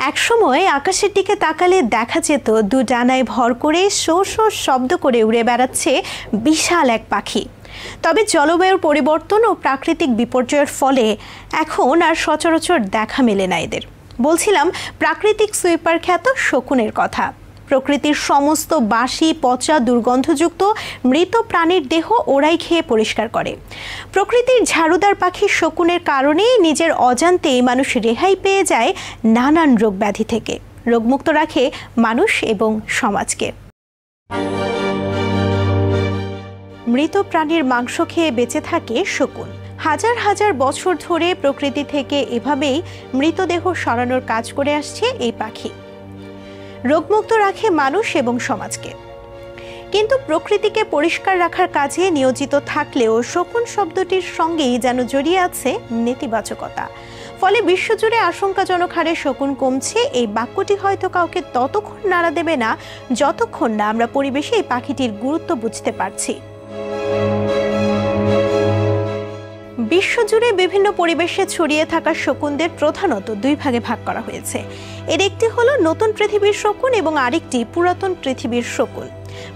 একসময় আকাশের দিকে তাকালে দেখা যেত দু ডানায় ভর করে শো শো শব্দ করে উড়ে বেড়াচ্ছে বিশাল এক পাখি। তবে জলবায়ুর পরিবর্তন ও প্রাকৃতিক বিপর্যয়ের ফলে এখন আর সচরাচর দেখা মেলে না এদের। বলছিলাম প্রাকৃতিক সুইপার খ্যাত শকুনের কথা। প্রকৃতির সমস্ত বাসি, পচা, দুর্গন্ধযুক্ত মৃত প্রাণীর দেহ ওরাই খেয়ে পরিষ্কার করে। প্রকৃতির ঝাড়ুদার পাখি শকুনের কারণে নিজের অজান্তেই মানুষ রেহাই পেয়ে যায় নানান রোগ ব্যাধি থেকে। রোগমুক্ত রাখে মানুষ এবং সমাজকে। মৃত প্রাণীর মাংস খেয়ে বেঁচে থাকে শকুন। হাজার হাজার বছর ধরে প্রকৃতি থেকে এভাবেই মৃতদেহ সরানোর কাজ করে আসছে এই পাখি। রোগমুক্ত রাখে মানুষ এবং সমাজকে। কিন্তু প্রকৃতিকে পরিষ্কার রাখার কাজে নিয়োজিত থাকলেও শকুন শব্দটির সঙ্গেই যেন জড়িয়ে আছে নেতিবাচকতা। ফলে বিশ্বজুড়ে আশঙ্কাজনক হারে শকুন কমছে। এই বাক্যটি হয়তো কাউকে ততক্ষণ নাড়া দেবে না যতক্ষণ না আমরা পরিবেশে এই পাখিটির গুরুত্ব বুঝতে পারছি। বিশ্বজুড়ে বিভিন্ন পরিবেশে ছড়িয়ে থাকা শকুনদের প্রধানত দুই ভাগে ভাগ করা হয়েছে। এর একটি হলো নতুন পৃথিবীর শকুন এবং আরেকটি পুরাতন পৃথিবীর শকুন।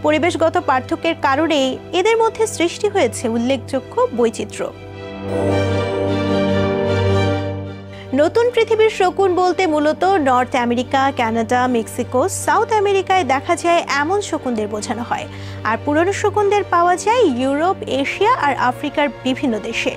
পরিবেশগত পার্থক্যের কারণে এদের মধ্যে সৃষ্টি হয়েছে উল্লেখযোগ্য বৈচিত্র্য। নতুন পৃথিবীর শকুন বলতে মূলত north America, Canada, Mexico, south আমেরিকায় দেখা যায় এমন শকুনদের বোঝানো হয়। আর পুরনো শকুনদের পাওয়া যায় ইউরোপ, এশিয়া আর আফ্রিকার বিভিন্ন দেশে।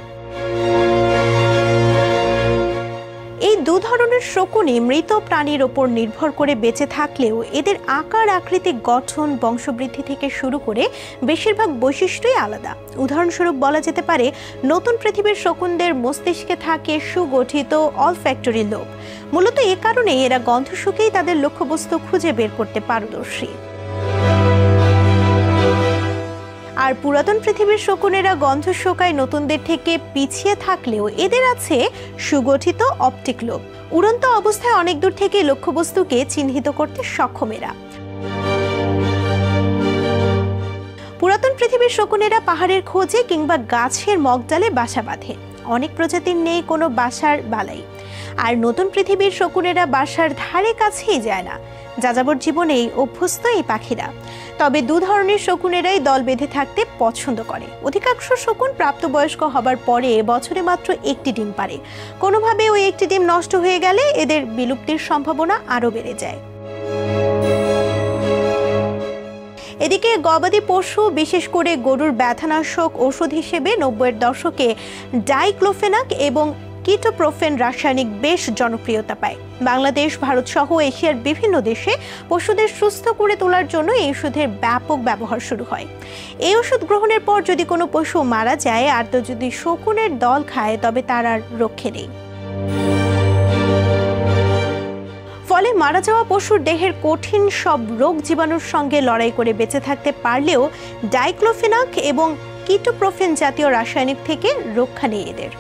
এই দু ধরনের শকুনই মৃত প্রাণীর ওপর নির্ভর করে বেঁচে থাকলেও এদের আকার, আকৃতি, গঠন, বংশবৃদ্ধি থেকে শুরু করে বেশিরভাগ বৈশিষ্ট্যই আলাদা। উদাহরণস্বরূপ বলা যেতে পারে নতুন পৃথিবীর শকুনদের মস্তিষ্কে থাকে সুগঠিত অলফ্যাক্টরি লোব। মূলত এ কারণে এরা গন্ধ শুঁকেই তাদের লক্ষ্যবস্তু খুঁজে বের করতে পারদর্শী। আর পুরাতন পৃথিবীর শকুনেরা গন্ধ শোকায় নতুনদের থেকে পিছিয়ে থাকলেও এদের আছে সুগঠিত অপটিক লোব। উড়ন্ত অবস্থায় অনেক দূর থেকে লক্ষ্যবস্তুকে চিহ্নিত করতে সক্ষম এরা। পুরাতন পৃথিবীর শকুনেরা পাহাড়ের খোঁজে কিংবা গাছের মগডালে বাসা বাঁধে। অনেক প্রজাতির নেই কোনো বাসার বালাই। আর নতুন পৃথিবীর শকুনেরা বাসার ধারে কাছেই যায় না। যাযাবর জীবনেই অভ্যস্ত এই পাখিরা। তবে দু ধরনের শকুনেরাই দল বেঁধে থাকতে পছন্দ করে। অধিকাংশ শকুন প্রাপ্তবয়স্ক হবার পরে বছরে মাত্র একটি ডিম পারে। কোনোভাবে ওই একটি ডিম নষ্ট হয়ে গেলে এদের বিলুপ্তির সম্ভাবনা আরও বেড়ে যায়। এদিকে গবাদি পশু, বিশেষ করে গরুর ব্যথানাশক ওষুধ হিসেবে 90-এর দশকে ডাইক্লোফেনাক এবং কিটোপ্রোফেন রাসায়নিক বেশ জনপ্রিয়তা পায়। বাংলাদেশ, ভারত সহ এশিয়ার বিভিন্ন দেশে পশুদের সুস্থ করে তোলার জন্য এই ওষুধের ব্যাপক ব্যবহার শুরু হয়। এই ওষুধ গ্রহণের পর যদি কোনো পশু মারা যায় আর তো যদি শকুনের দল খায় তবে তার আর রক্ষে নেই। ফলে মারা যাওয়া পশুর দেহের কঠিন সব রোগ জীবাণুর সঙ্গে লড়াই করে বেঁচে থাকতে পারলেও ডাইক্লোফেনাক এবং কিটোপ্রোফেন জাতীয় রাসায়নিক থেকে রক্ষা নেই এদের।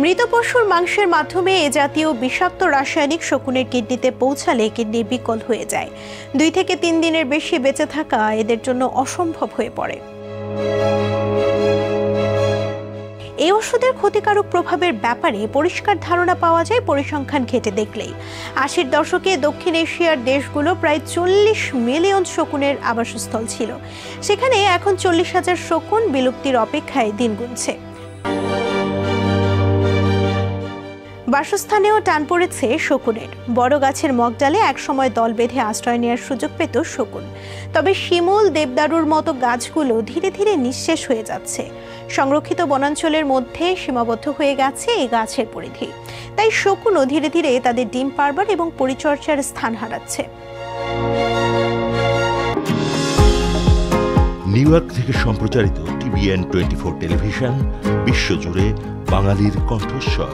মৃত পশুর মাংসের মাধ্যমে এ জাতীয় বিষাক্ত রাসায়নিক শকুনের কিডনিতে পৌঁছালে কিডনি বিকল হয়ে যায়। 2 থেকে 3 দিনের বেশি বেঁচে থাকা এদের জন্য অসম্ভব হয়ে পড়ে। এই ওষুধের ক্ষতিকারক প্রভাবের ব্যাপারে পরিষ্কার ধারণা পাওয়া যায় পরিসংখ্যান ঘেঁটে দেখলেই। 80-এর দশকে দক্ষিণ এশিয়ার দেশগুলো প্রায় 40 মিলিয়ন শকুনের আবাসস্থল ছিল। সেখানে এখন 40,000 শকুন বিলুপ্তির অপেক্ষায় দিন গুনছে। বাসস্থানেও টান পড়েছে শকুনের। বড় গাছের মগডালে একসময় দল বেঁধে আশ্রয় নেওয়ার সুযোগ পেত শকুন। তবে শিমুল, দেবদারুর মতো গাছগুলো ধীরে ধীরে নিঃশেষ হয়ে যাচ্ছে। সংরক্ষিত বনাঞ্চলের মধ্যে সীমাবদ্ধ হয়ে গেছে এই গাছের পরিধি। তাই শকুনও ধীরে ধীরে তাদের ডিম পাড়বার এবং পরিচর্যার স্থান হারাচ্ছে। নিউ ইয়র্ক থেকে সম্প্রচারিত TVN 24 টেলিভিশন বিশ্বজুড়ে বাঙালির কণ্ঠস্বর।